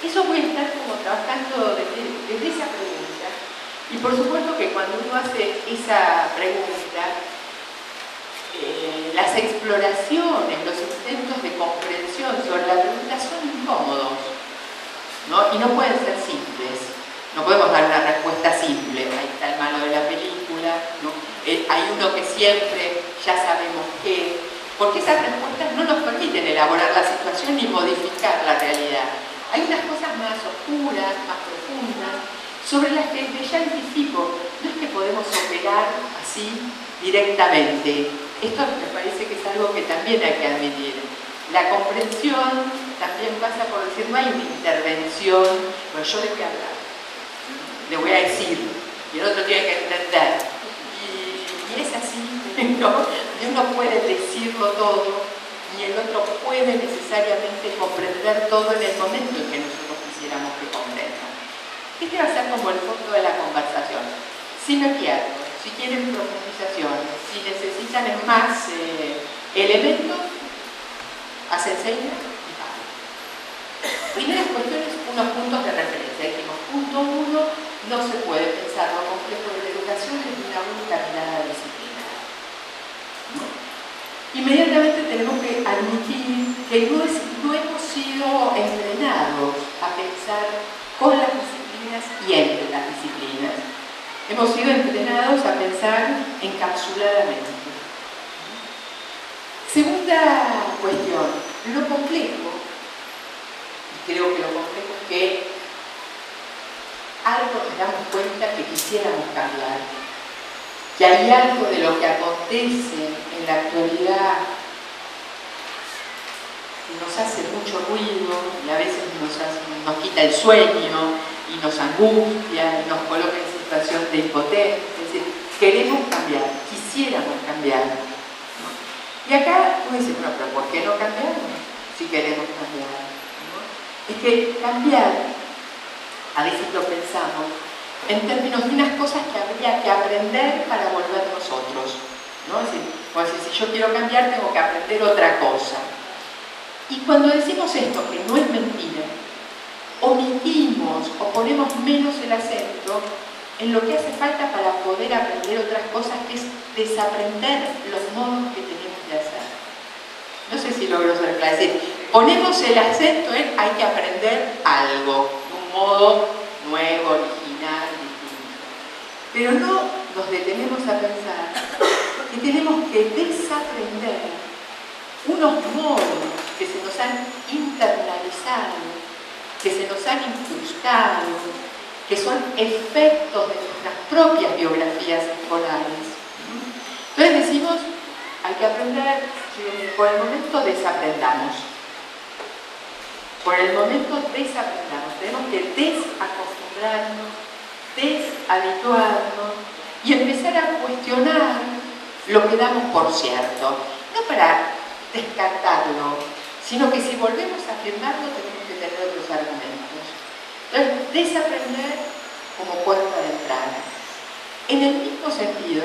Eso voy a estar como trabajando desde esa pregunta. Y por supuesto que cuando uno hace esa pregunta, las exploraciones, los intentos de comprensión sobre la pregunta son incómodos, ¿no? Y no pueden ser simples. No podemos dar una respuesta simple. Ahí está el malo de la película, ¿no? Hay uno que siempre ya sabemos qué, porque esas respuestas no nos permiten elaborar la situación ni modificar la realidad. Hay unas cosas más oscuras, más profundas, sobre las que ya anticipo, no es que podemos operar así directamente. Esto me parece que es algo que también hay que admitir. La comprensión también pasa por decir, no hay una intervención, bueno, yo de qué hablar, le voy a decir, y el otro tiene que entender. Y es así, ¿no? Y uno puede decirlo todo, ni el otro puede necesariamente comprender todo en el momento en que nosotros quisiéramos que comprenda. Este va a ser como el fondo de la conversación. Si me pierdo, si quieren profundización, si necesitan más elementos, hacen señas y pagan. Primeras cuestiones, unos puntos de referencia. Dijimos, punto 1, no se puede pensar lo complejo de la educación desde una única mirada disciplinada. ¿No? Inmediatamente tenemos que admitir que no hemos sido entrenados a pensar con las disciplinas y entre las disciplinas. Hemos sido entrenados a pensar encapsuladamente. Segunda cuestión, lo complejo, y creo que lo complejo es que algo nos damos cuenta que quisiéramos cambiar, que hay algo de lo que acontece en la actualidad que nos hace mucho ruido y a veces nos quita el sueño y nos angustia y nos coloca en situación de impotencia. Es decir, queremos cambiar, quisiéramos cambiar, ¿no? Y acá uno dice, bueno, pero ¿por qué no cambiamos si queremos cambiar? ¿No? Es que cambiar, a veces lo pensamos en términos de unas cosas que habría que aprender para volver nosotros, ¿no? Es decir, si yo quiero cambiar tengo que aprender otra cosa. Y cuando decimos esto, que no es mentira, omitimos o ponemos menos el acento en lo que hace falta para poder aprender otras cosas, que es desaprender los modos que tenemos de hacer. No sé si logro ser clara. Es decir, ponemos el acento en hay que aprender algo, de un modo nuevo, original, distinto. Pero no nos detenemos a pensar que tenemos que desaprender unos modos que se nos han internalizado, que se nos han incrustado, que son efectos de nuestras propias biografías escolares. Entonces decimos, hay que aprender, por el momento desaprendamos. Por el momento desaprendamos. Tenemos que desacostumbrarnos, deshabituarnos y empezar a cuestionar lo que damos por cierto. No para descartarlo, sino que si volvemos a afirmarlo tenemos que tener otros argumentos. Entonces, desaprender como puerta de entrada. En el mismo sentido,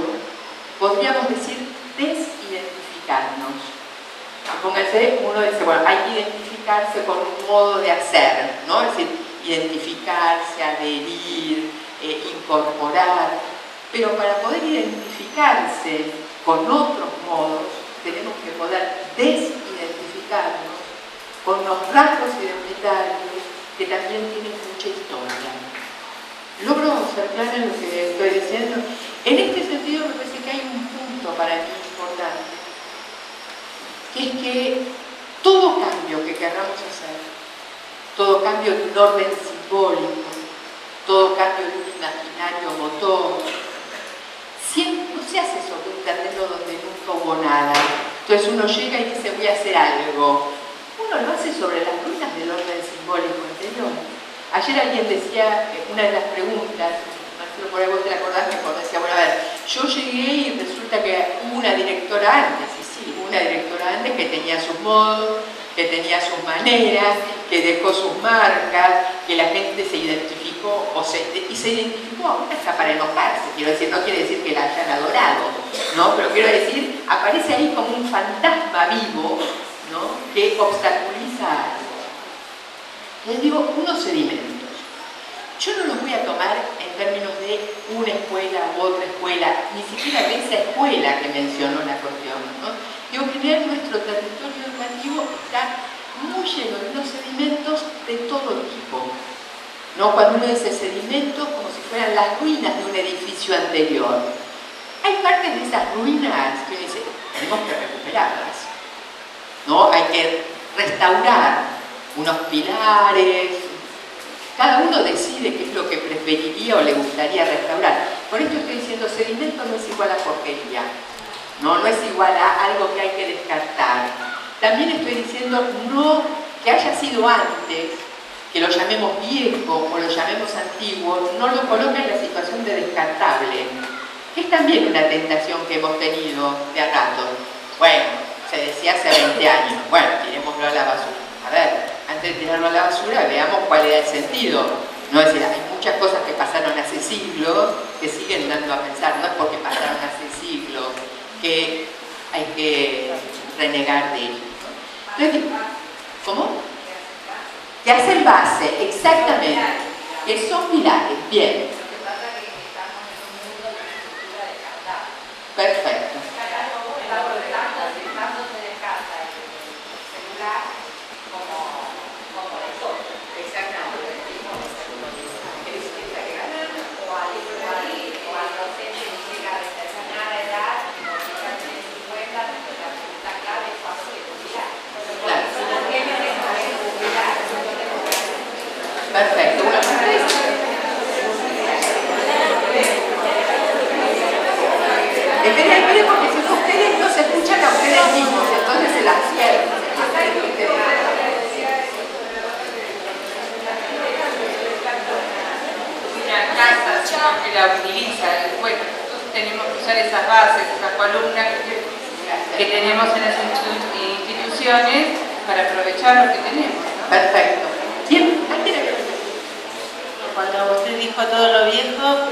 podríamos decir desidentificarnos. Pónganse, uno dice, bueno, hay que identificarse con un modo de hacer, ¿no? Es decir, identificarse, adherir, incorporar. Pero para poder identificarse con otros modos, tenemos que poder desidentificarnos con los rasgos identitarios que también tienen mucha historia. ¿Logro ser clara en lo que estoy diciendo? En este sentido me parece que hay un punto para mí importante, que es que todo cambio que queramos hacer, todo cambio de un orden simbólico, todo cambio de un imaginario motor, siempre no se hace sobre un terreno donde nunca hubo nada. Entonces uno llega y dice, voy a hacer algo. Uno lo hace sobre las ruinas del orden simbólico anterior. Ayer alguien decía, una de las preguntas, Marcelo, por ahí vos te la acordás mejor, decía, bueno, a ver, yo llegué y resulta que hubo una directora antes, y sí, hubo una directora antes que tenía sus modos, que tenía sus maneras, que dejó sus marcas, que la gente se identificó, y se identificó aún hasta para enojarse, quiero decir, no quiere decir que la hayan adorado, ¿no? Pero quiero decir, aparece ahí como un fantasma vivo, ¿no? Que obstaculiza algo. Les digo, unos sedimentos. Yo no los voy a tomar en términos de una escuela u otra escuela, ni siquiera de esa escuela que mencionó la cuestión, ¿no? Digo, en general nuestro territorio educativo está muy lleno de unos sedimentos de todo tipo, ¿no? Cuando uno dice sedimentos, como si fueran las ruinas de un edificio anterior. Hay partes de esas ruinas que uno dice, tenemos que recuperarlas, ¿no? Hay que restaurar unos pilares. Cada uno decide qué es lo que preferiría o le gustaría restaurar. Por esto estoy diciendo, sedimento no es igual a porquería, no es igual a algo que hay que descartar. También estoy diciendo no que haya sido antes, que lo llamemos viejo o lo llamemos antiguo, no lo coloca en la situación de descartable, que es también una tentación que hemos tenido de a rato. Bueno, se decía hace 20 años, bueno, tirémoslo a la basura. A ver, antes de tirarlo a la basura, veamos cuál era el sentido. No es decir, hay muchas cosas que pasaron hace siglos que siguen dando a pensar, no es porque pasaron hace siglos que hay que renegar de ellos. Entonces, ¿cómo? Que hacen base, exactamente, que son pilares, bien. Perfecto. Perfecto. Bueno, esperen, porque si no ustedes no se escuchan a ustedes mismos, entonces se las pierden. Una casa que la utiliza, bueno, entonces tenemos que usar esas bases, esas columnas que tenemos en las instituciones para aprovechar lo que tenemos, ¿no? Perfecto. Bien, cuando usted dijo todo lo viejo,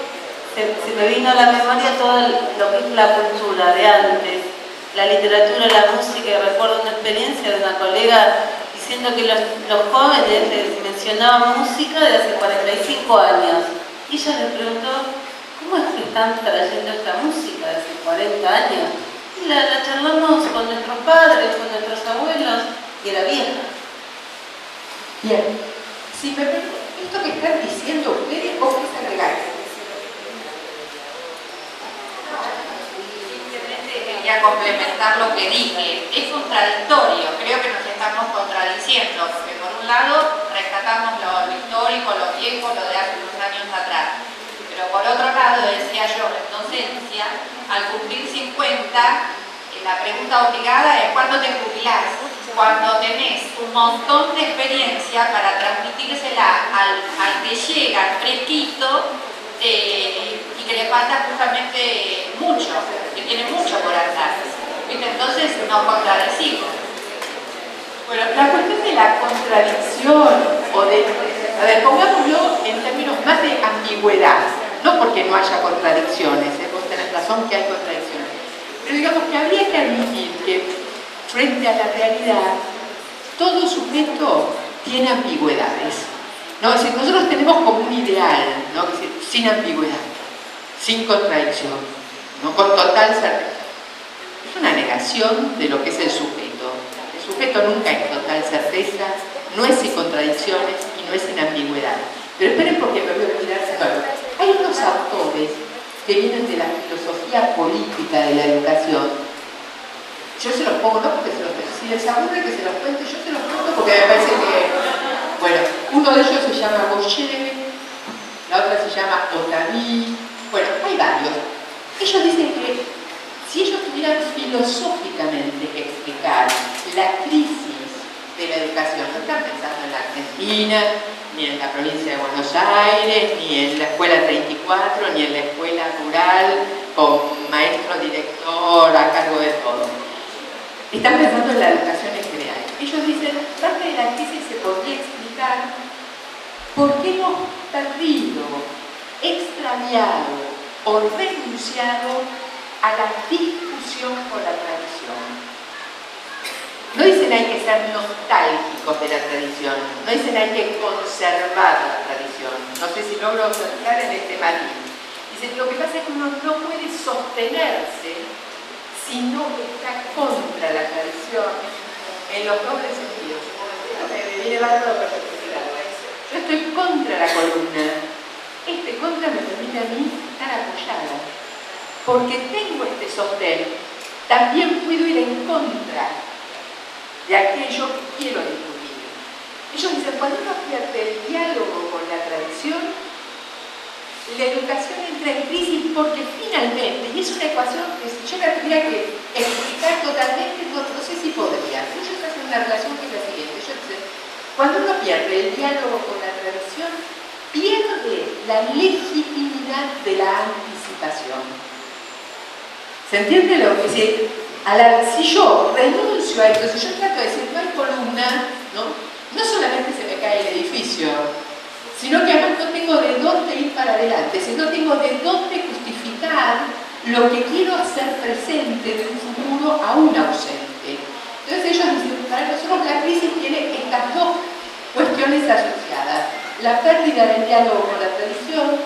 se me vino a la memoria todo lo que es la cultura de antes, la literatura, la música, y recuerdo una experiencia de una colega diciendo que los jóvenes les mencionaban música de hace 45 años. Y ella le preguntó, ¿cómo es que están trayendo esta música de hace 40 años? Y la charlamos con nuestros padres, con nuestros abuelos, y era vieja. Bien. Si me pregunto, esto que están diciendo ustedes, ¿vos qué se agregar? Simplemente quería complementar lo que dije. Es contradictorio, creo que nos estamos contradiciendo, porque por un lado rescatamos lo histórico, lo viejo, lo de hace unos años atrás. Pero por otro lado, decía yo, en docencia, al cumplir 50, la pregunta obligada es ¿cuándo te jubilás? Cuando tenés un montón de experiencia para transmitírsela al que llega fresquito y que le falta justamente mucho, que tiene mucho por andar. ¿Viste? Entonces nos contradecimos. Bueno, la cuestión de la contradicción o de... A ver, pongámoslo en términos más de ambigüedad, no porque no haya contradicciones, vos tenés razón que hay contradicciones, pero digamos que habría que admitir que frente a la realidad, todo sujeto tiene ambigüedades, ¿no? Es decir, nosotros tenemos como un ideal, ¿no? Es decir, sin ambigüedad, sin contradicción, ¿no? Con total certeza. Es una negación de lo que es el sujeto. El sujeto nunca es total certeza, no es sin contradicciones y no es sin ambigüedad. Pero esperen porque me voy a olvidar. Bueno, hay unos autores que vienen de la filosofía política de la educación. Yo se los pongo, no porque se los... Si les aburre que se los cuente, yo se los cuento porque me parece que... Bueno, uno de ellos se llama Gaucher, la otra se llama Otavi. Bueno, hay varios. Ellos dicen que si ellos tuvieran filosóficamente que explicar la crisis de la educación, no están pensando en la Argentina, ni en la provincia de Buenos Aires, ni en la escuela 34, ni en la escuela rural, con maestro director a cargo de todo. Están pensando en la educación en general. Ellos dicen, parte de la crisis se podría explicar por qué hemos perdido, extraviado o renunciado a la discusión con la tradición. No dicen hay que ser nostálgicos de la tradición, no dicen hay que conservar la tradición. No sé si logro observar en este matiz. Dicen, lo que pasa es que uno no puede sostenerse si no está contra la tradición en los dobles sentidos. Me viene bárbaro perfeccionado. Yo estoy contra la columna. Este contra me permite a mí estar apoyada. Porque tengo este sostén, también puedo ir en contra de aquello que quiero discutir. Ellos dicen, cuando uno pierde el diálogo con la tradición, la educación entra en crisis porque finalmente, y es una ecuación que si yo la tuviera que explicar totalmente, no sé si podría. Ellos hacen una relación que es la siguiente. Ellos dicen, cuando uno pierde el diálogo con la tradición, pierde la legitimidad de la anticipación. ¿Se entiende lo que dice? Si yo renuncio a esto, si yo trato de decir no hay columna, no solamente se me cae el edificio, sino que además no tengo de dónde ir para adelante, sino tengo de dónde justificar lo que quiero hacer presente de un futuro aún ausente. Entonces ellos dicen, para nosotros la crisis tiene estas dos cuestiones asociadas: la pérdida del diálogo con la tradición,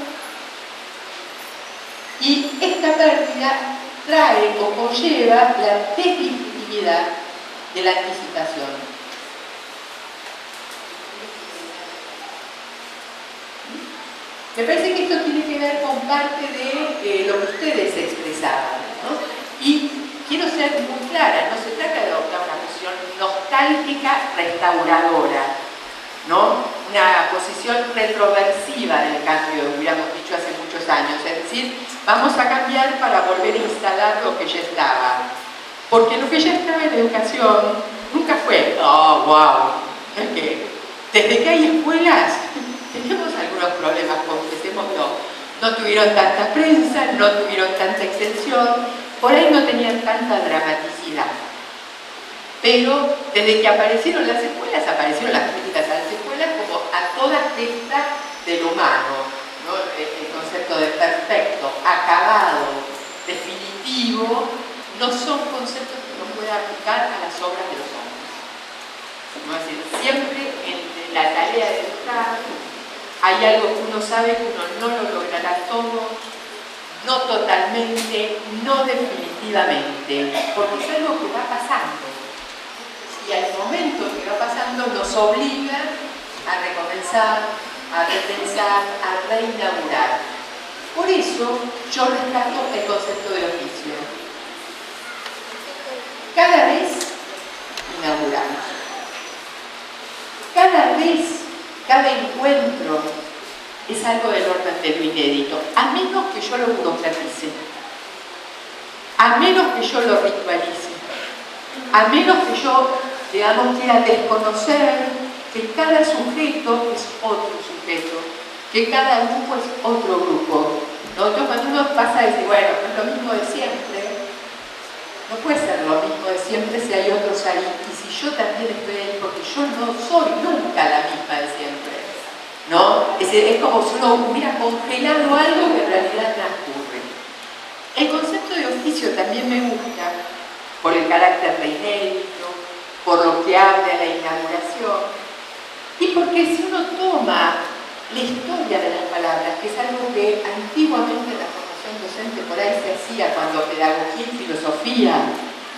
y esta pérdida trae o conlleva la deslegitimidad de la anticipación. Me parece que esto tiene que ver con parte de lo que ustedes expresaban, ¿no? Y quiero ser muy clara, no se trata de adoptar una posición nostálgica restauradora, ¿no? Una posición retroversiva del cambio, hubiéramos dicho hace muchos años, es decir, vamos a cambiar para volver a instalar lo que ya estaba. Porque lo que ya estaba en la educación nunca fue, oh, wow, no es que desde que hay escuelas tenemos algunos problemas, confesémoslo. No tuvieron tanta prensa, no tuvieron tanta extensión, por ahí no tenían tanta dramaticidad. Pero desde que aparecieron las escuelas, aparecieron las críticas a las escuelas como a toda gesta del humano, ¿no? El concepto de perfecto, acabado, definitivo, no son conceptos que uno pueda aplicar a las obras de los hombres. ¿No? Es decir, siempre en la tarea de educar hay algo que uno sabe que uno no lo logrará todo, no totalmente, no definitivamente, porque es algo que va pasando. Y al momento que va pasando nos obliga a recomenzar, a repensar, a reinaugurar. Por eso yo rescato el concepto del oficio. Cada vez inauguramos. Cada vez, cada encuentro es algo del orden de lo inédito, a menos que yo lo burocratice, a menos que yo lo ritualice, a menos que yo, digamos, quiera desconocer que cada sujeto es otro sujeto, que cada grupo es otro grupo, ¿no? Entonces, cuando uno pasa a decir, bueno, no es lo mismo de siempre, no puede ser lo mismo de siempre si hay otros ahí, y si yo también estoy ahí, porque yo no soy nunca la misma de siempre, ¿no? Es como si uno hubiera congelado algo que en realidad transcurre. El concepto de oficio también me gusta, por el carácter de inédito, por lo que abre a la inauguración, y porque si uno toma la historia de las palabras, que es algo que antiguamente en la formación docente por ahí se hacía cuando pedagogía y filosofía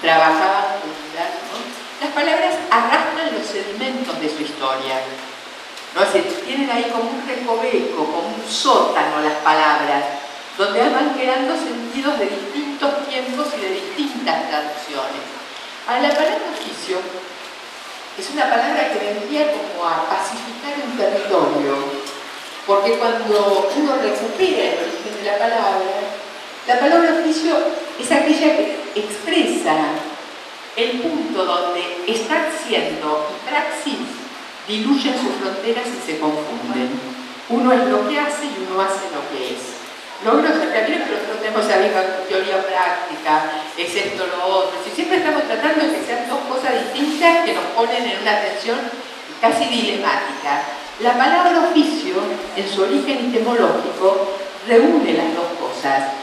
trabajaban juntas, ¿no? Las palabras arrastran los sedimentos de su historia, ¿no? Es decir, tienen ahí como un recoveco, como un sótano las palabras, donde van quedando sentidos de distintos tiempos y de distintas traducciones. Ahora, la palabra oficio es una palabra que vendría como a pacificar un territorio, porque cuando uno recupera el origen de la palabra oficio es aquella que expresa el punto donde estar siendo y praxis diluyen sus fronteras y se confunden. Uno es lo que hace y uno hace lo que es. Logro sacar, que nosotros tenemos esa misma teoría práctica, es esto, lo otro. Si siempre estamos tratando de que sean dos cosas distintas que nos ponen en una tensión casi dilemática. La palabra oficio, en su origen etimológico, reúne las dos cosas.